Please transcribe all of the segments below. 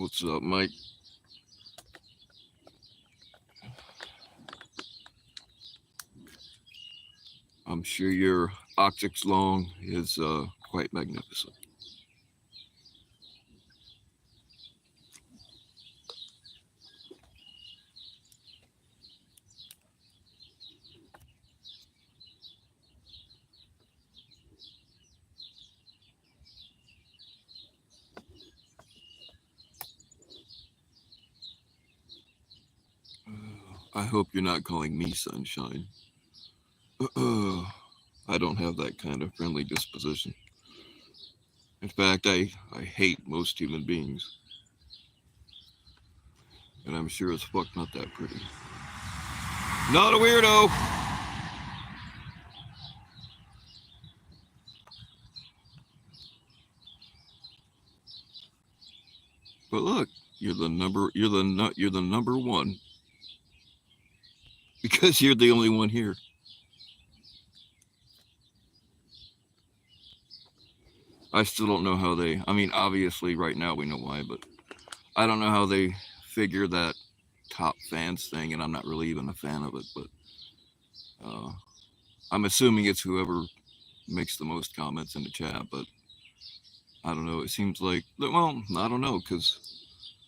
What's up, Mike? I'm sure your optics long is quite magnificent. I hope you're not calling me sunshine. I don't have that kind of friendly disposition. In fact, I hate most human beings, and I'm sure as fuck not that pretty. Not a weirdo! But look, you're the number one because you're the only one here. I still don't know how they. I mean, obviously, right now we know why, but I don't know how they figure that top fans thing, and I'm not really even a fan of it. But uh, I'm assuming it's whoever makes the most comments in the chat. But I don't know. It seems like well, I don't know because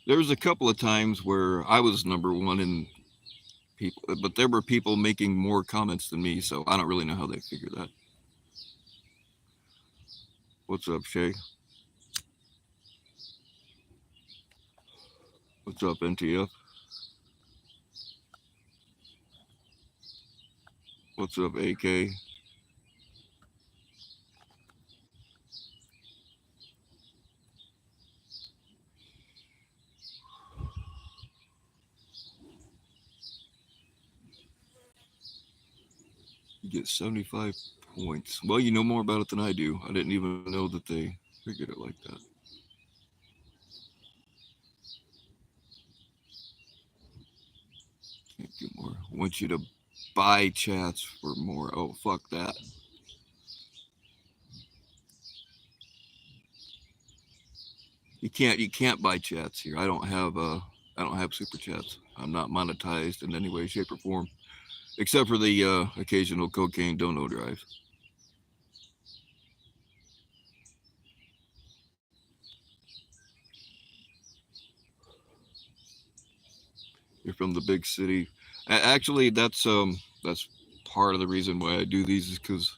there was a couple of times where I was number one in people, but there were people making more comments than me. So I don't really know how they figure that. What's up, Shay? What's up, NTF? What's up, AK? You get 75 points. Well, you know more about it than I do. I didn't even know that they figured it like that. Can't get more. I want you to buy chats for more. Oh, fuck that. You can't buy chats here. I don't have super chats. I'm not monetized in any way, shape, or form, except for the occasional cocaine dono drives. You're from the big city. Actually, that's part of the reason why I do these is because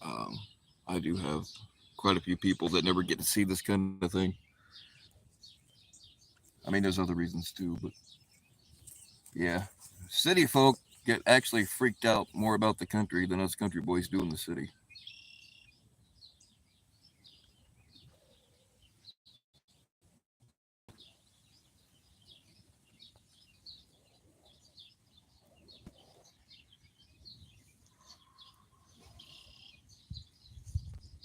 um, I do have quite a few people that never get to see this kind of thing. I mean, there's other reasons too, but yeah, city folk get actually freaked out more about the country than us country boys do in the city.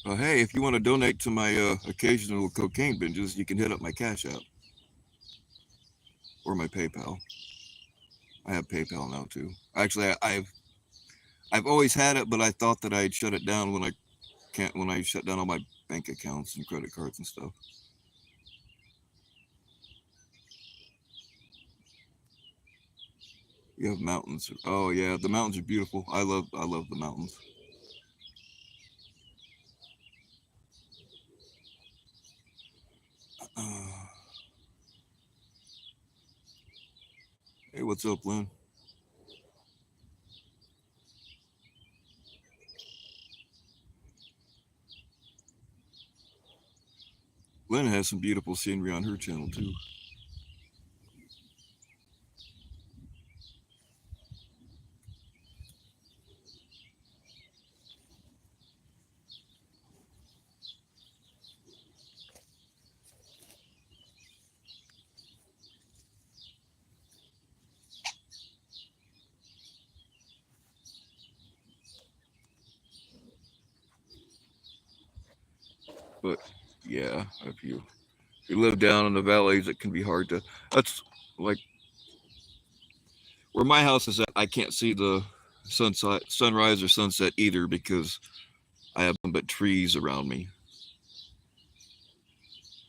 Hey, if you want to donate to my occasional cocaine binges, you can hit up my Cash App or my PayPal. I have PayPal now too. Actually, I've always had it, but I thought that I'd shut it down when I shut down all my bank accounts and credit cards and stuff. You have mountains. Oh yeah, the mountains are beautiful. I love the mountains. Uh, hey, what's up, Lynn? Lynn has some beautiful scenery on her channel too. But yeah, if you live down in the valleys, it can be hard to. That's like where my house is at. I can't see the sunrise or sunset either because I have nothing but trees around me.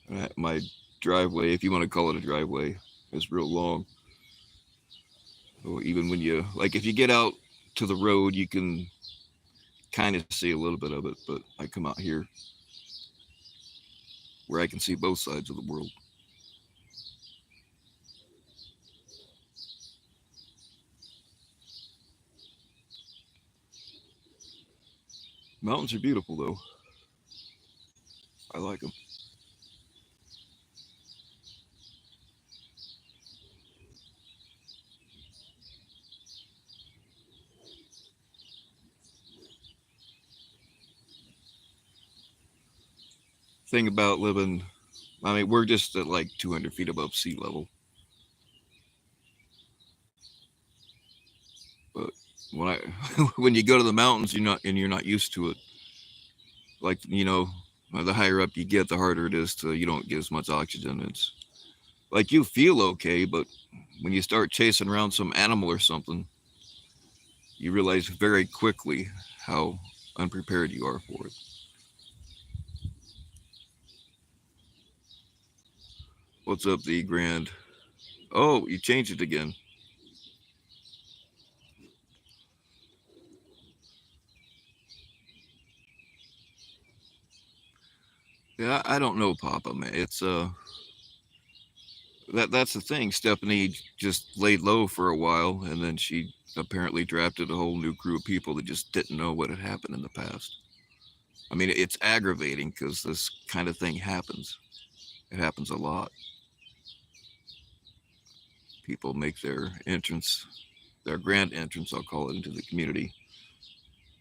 My driveway, if you want to call it a driveway, is real long. So even when you like, if you get out to the road, you can kind of see a little bit of it. But I come out here where I can see both sides of the world. Mountains are beautiful, though. I like them. Thing about living, I mean, we're just at like 200 feet above sea level. But when I when you go to the mountains, you're not used to it. Like the higher up you get, the harder it is to you don't get as much oxygen. It's like you feel okay, but when you start chasing around some animal or something, you realize very quickly how unprepared you are for it. What's up, the Grand? Oh, you changed it again. Yeah, I don't know, Papa, man. It's that's the thing. Stephanie just laid low for a while, and then she apparently drafted a whole new crew of people that just didn't know what had happened in the past. I mean, it's aggravating because this kind of thing happens. It happens a lot. People make their entrance, their grand entrance, I'll call it, into the community,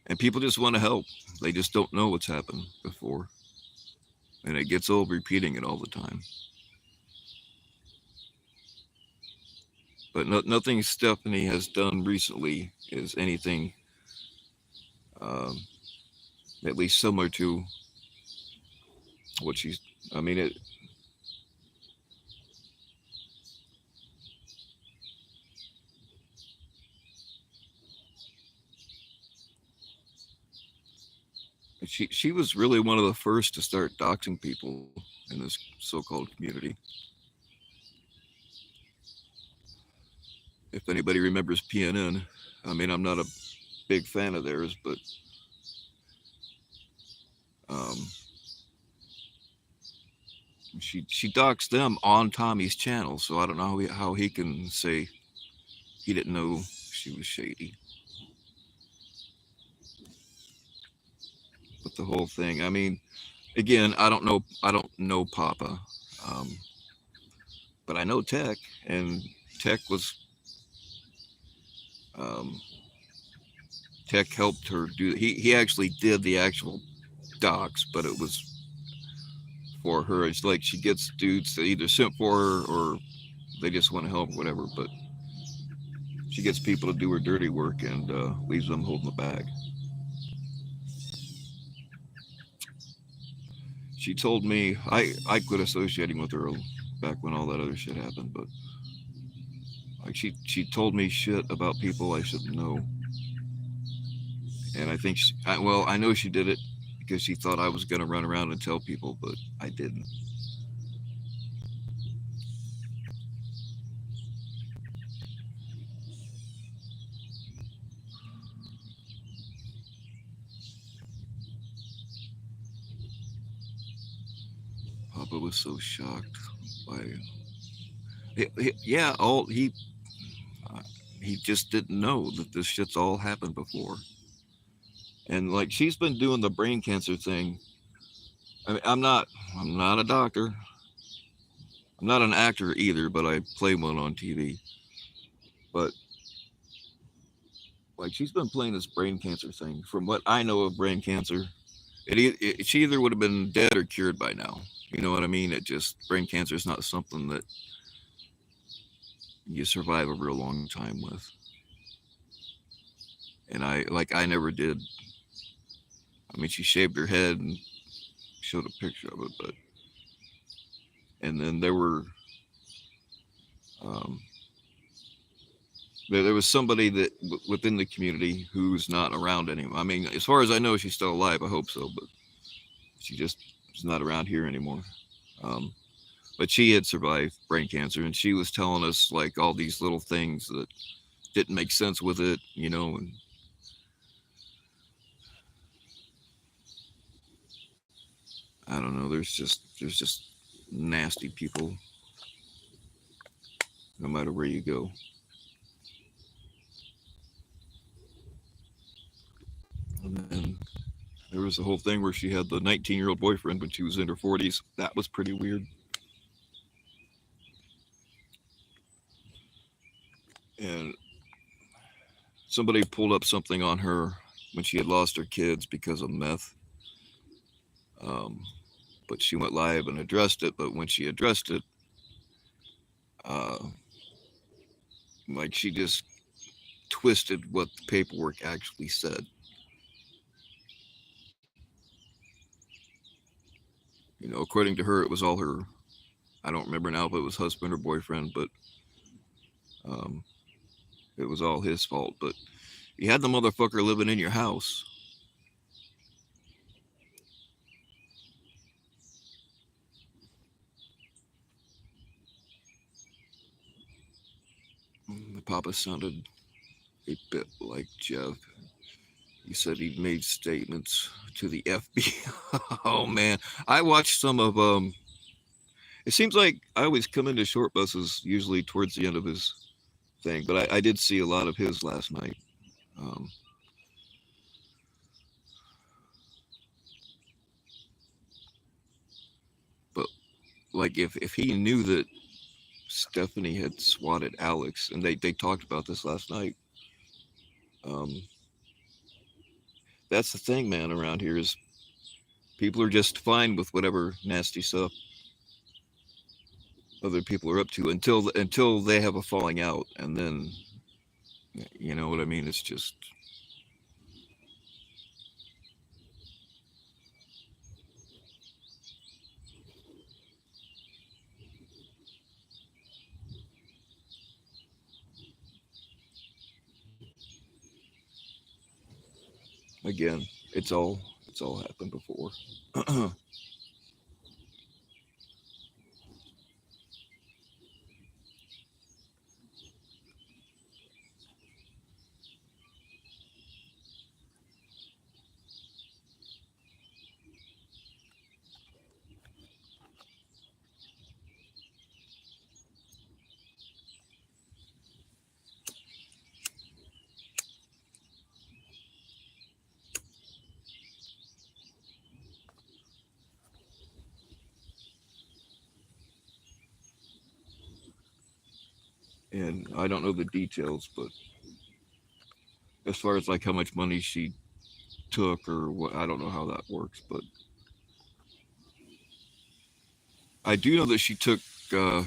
and people just want to help. They just don't know what's happened before, and it gets old repeating it all the time. But nothing Stephanie has done recently is anything um, at least similar to what she's. I mean, she was really one of the first to start doxing people in this so-called community. If anybody remembers PNN, I mean, I'm not a big fan of theirs, but um, she doxed them on Tommy's channel, so I don't know how he can say he didn't know she was shady. But the whole thing, I mean, again, I don't know Papa, um, but I know Tech, and Tech was um, Tech helped her do. He actually did the actual docs, but it was for her. It's like she gets dudes that either sent for her or they just want to help, whatever. But she gets people to do her dirty work and leaves them holding the bag. She told me I quit associating with her back when all that other shit happened, but like she told me shit about people I shouldn't know, and I think well I know she did it because she thought I was gonna run around and tell people, but I didn't. Papa was so shocked by yeah all uh, he just didn't know that this shit's all happened before. And like she's been doing the brain cancer thing. I mean, I'm not a doctor. I'm not an actor either, but I play one on TV. But like she's been playing this brain cancer thing. From what I know of brain cancer, she either would have been dead or cured by now. You know what I mean? It just brain cancer is not something that you survive a real long time with. And I never did. I mean, she shaved her head and showed a picture of it, but and then um, there was somebody that within the community who's not around anymore. I mean, as far as I know, she's still alive. I hope so, but she just is not around here anymore. but she had survived brain cancer, and she was telling us like all these little things that didn't make sense with it, you know. And I don't know. There's just nasty people, no matter where you go. And then there was the whole thing where she had the 19-year-old boyfriend when she was in her 40s. That was pretty weird. And somebody pulled up something on her when she had lost her kids because of meth. Um, but she went live and addressed it. But when she addressed it, uh, like she just twisted what the paperwork actually said. You know, according to her, it was all her. I don't remember now if it was husband or boyfriend, but um, it was all his fault. But you had the motherfucker living in your house. The papa sounded a bit like Jeff. He said he'd made statements to the FBI. Oh man, I watched some of It seems like I always come into short buses usually towards the end of his thing, but I did see a lot of his last night. Um, but like if he knew that Stephanie had swatted Alex, and they talked about this last night. Um, that's the thing, man. Around here is people are just fine with whatever nasty stuff other people are up to until they have a falling out, and then you know what I mean. It's just again, it's all happened before. And I don't know the details, but as far as like how much money she took or what, I don't know how that works, but I do know that she took.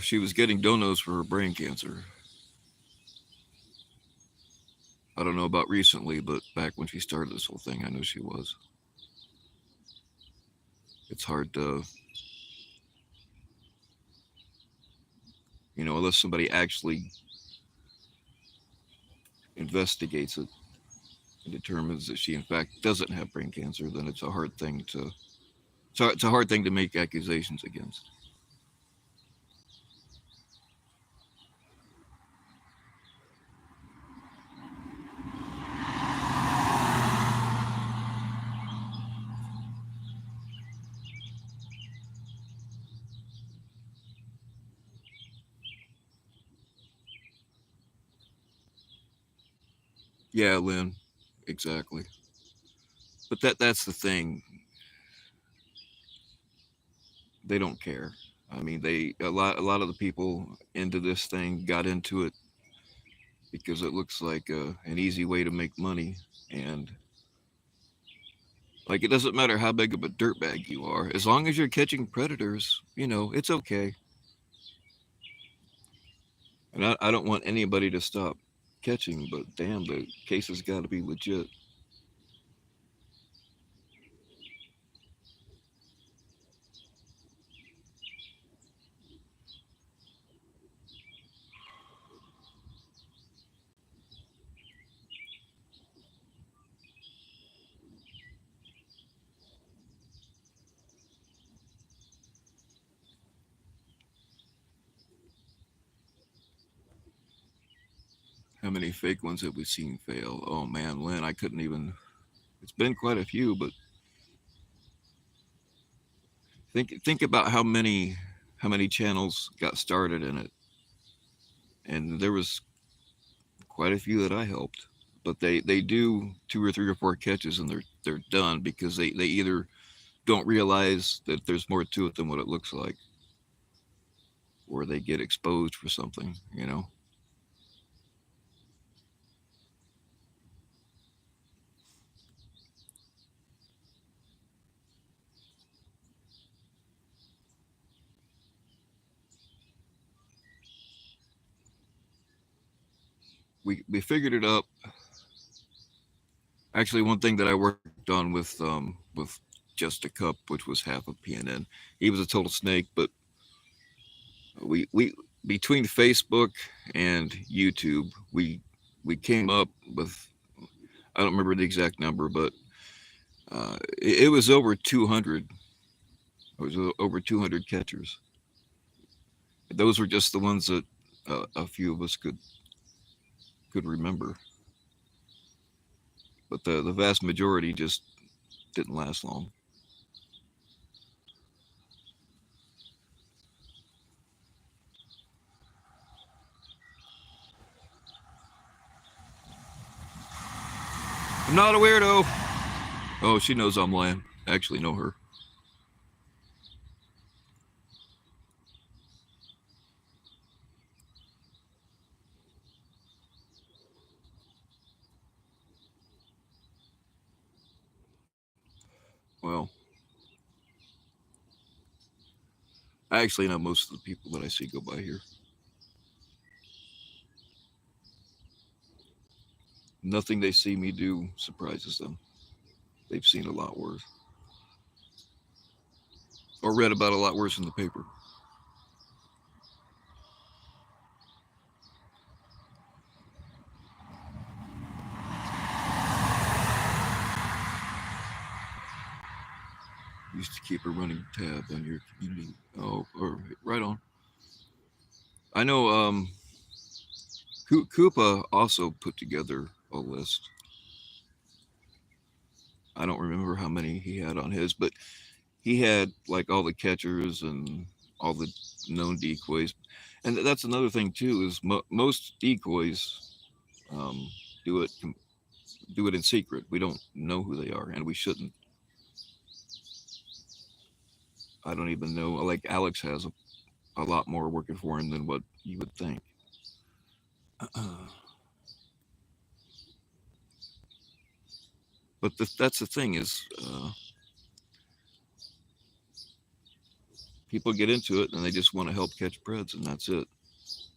She was getting donos for her brain cancer. I don't know about recently, but back when she started this whole thing, I know she was. It's hard to, unless somebody actually investigates it and determines that she in fact doesn't have brain cancer, then it's a hard thing to. So it's a hard thing to make accusations against. Yeah, Lynn, exactly. But that's the thing. They don't care. I mean, they a lot of the people into this thing got into it because it looks like an easy way to make money, and like it doesn't matter how big of a dirtbag you are, as long as you're catching predators, it's okay. And I don't want anybody to stop catching, but damn, the case has got to be legit. How many fake ones have we seen fail? Oh man, Lynn, I couldn't even. It's been quite a few, but think about how many channels got started in it, and there was quite a few that I helped. But they do two or three or four catches and they're done because they either don't realize that there's more to it than what it looks like, or they get exposed for something, you know. We figured it up. Actually, one thing that I worked on with just a cup, which was half of PNN, he was a total snake. But we between Facebook and YouTube, we came up with, I don't remember the exact number, but it was over 200. It was over 200 catchers. Those were just the ones that a few of us could remember, but the vast majority just didn't last long. I'm not a weirdo. Oh, she knows I'm lying. I actually know her. Well, I actually know most of the people that I see go by here. Nothing they see me do surprises them. They've seen a lot worse, or read about a lot worse in the paper. Used to keep a running tab on your community. Oh, or right on. I know. Koopa also put together a list. I don't remember how many he had on his, but he had like all the catchers and all the known decoys. And that's another thing too is most decoys um, do it do it in secret. We don't know who they are, and we shouldn't. I don't even know. Like Alex has a lot more working for him than what you would think. But that's the thing is, people get into it and they just want to help catch preds, and that's it.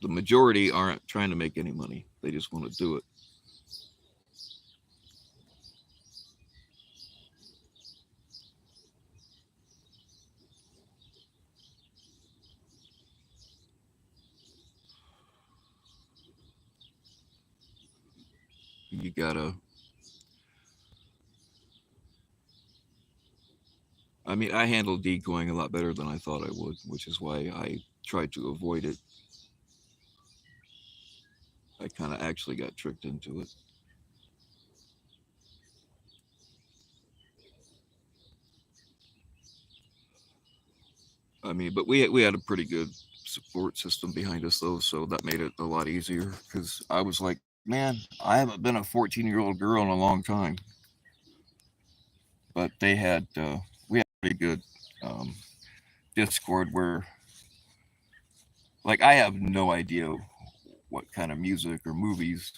The majority aren't trying to make any money; they just want to do it. You gotta. I mean, I handle decoying a lot better than I thought I would, which is why I tried to avoid it. I kind of actually got tricked into it. I mean, but we had a pretty good support system behind us though, so that made it a lot easier. Because I was like, man, I haven't been a 14-year-old girl in a long time. But we had a pretty good um, Discord where, like, I have no idea what kind of music or movies.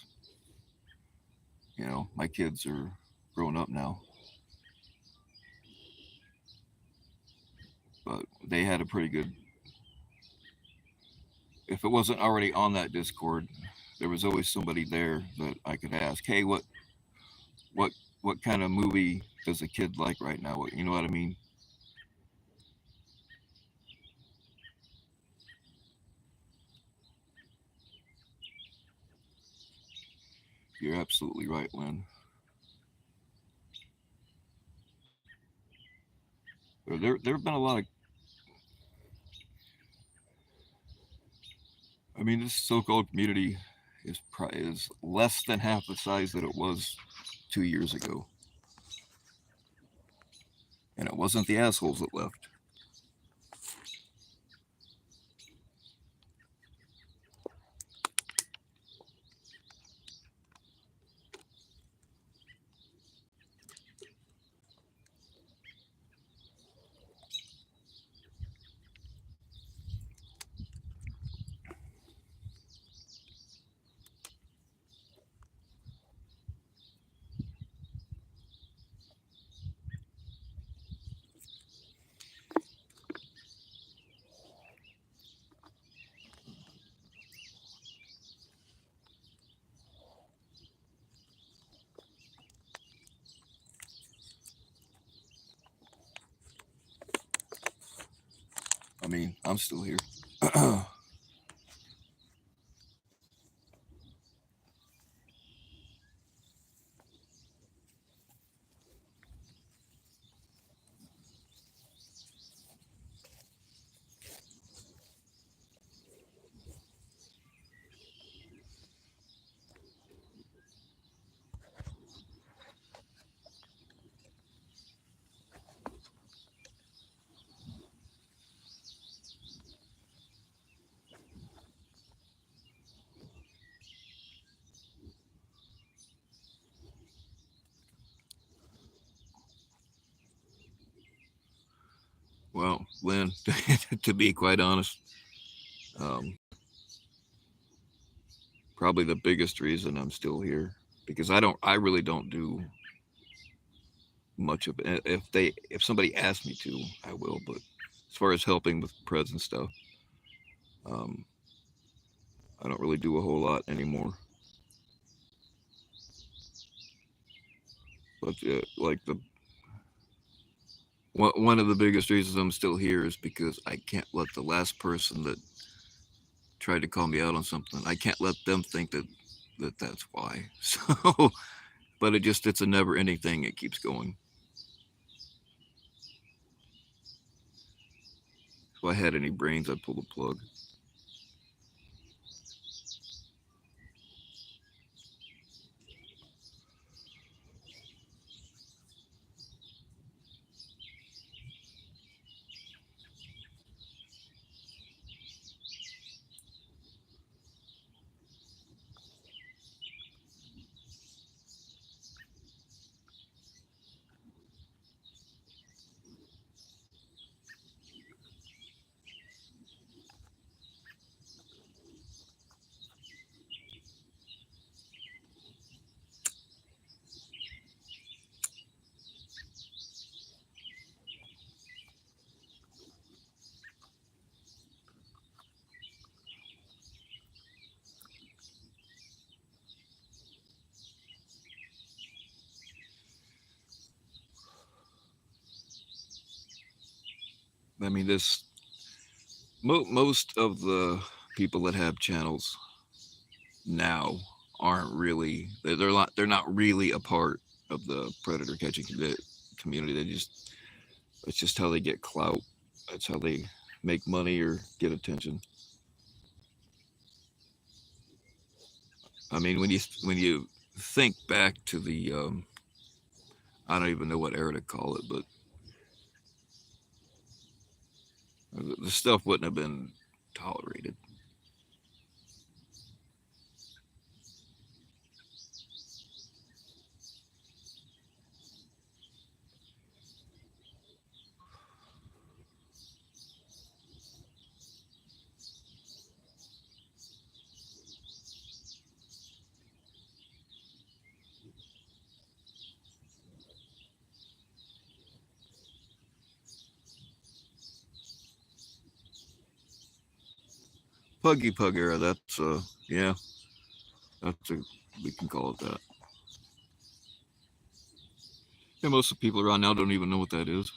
My kids are grown up now, but they had a pretty good. If it wasn't already on that Discord, there was always somebody there that I could ask, "Hey, what what kind of movie does a kid like right now?" You know what I mean? You're absolutely right, Lynn. There have been a lot of. I mean, this so-called community. is less than half the size that it was 2 years ago, and it wasn't the assholes that left. I mean, I'm still here. Well, Lynn, to be quite honest, um, probably the biggest reason I'm still here because I really don't do much of it. If somebody asks me to, I will. But as far as helping with preds and stuff, um, I don't really do a whole lot anymore. But like the one of the biggest reasons I'm still here is because I can't let the last person that tried to call me out on something. I can't let them think that's why. So, but it's a never ending thing. It keeps going. If I had any brains, I'd pull the plug. I mean, most of the people that have channels now aren't really they're not really a part of the predator catching community. It's just how they get clout. That's how they make money or get attention. I mean, when you think back to the I don't even know what era to call it, but the stuff wouldn't have been tolerated. Puggy Pug era. That's yeah, that's a we can call it that. Yeah, most of the people around now don't even know what that is.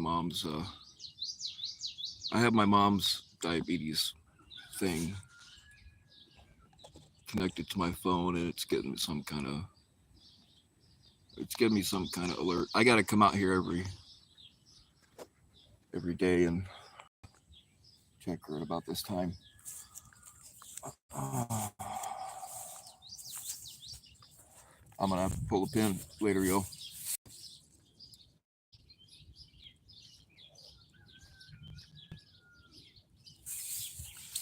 mom's. I have my mom's diabetes thing connected to my phone, and it's getting some kind of. It's giving me some kind of alert. I got to come out here every day and check her at about this time. I'm gonna have to pull a pin later, yo.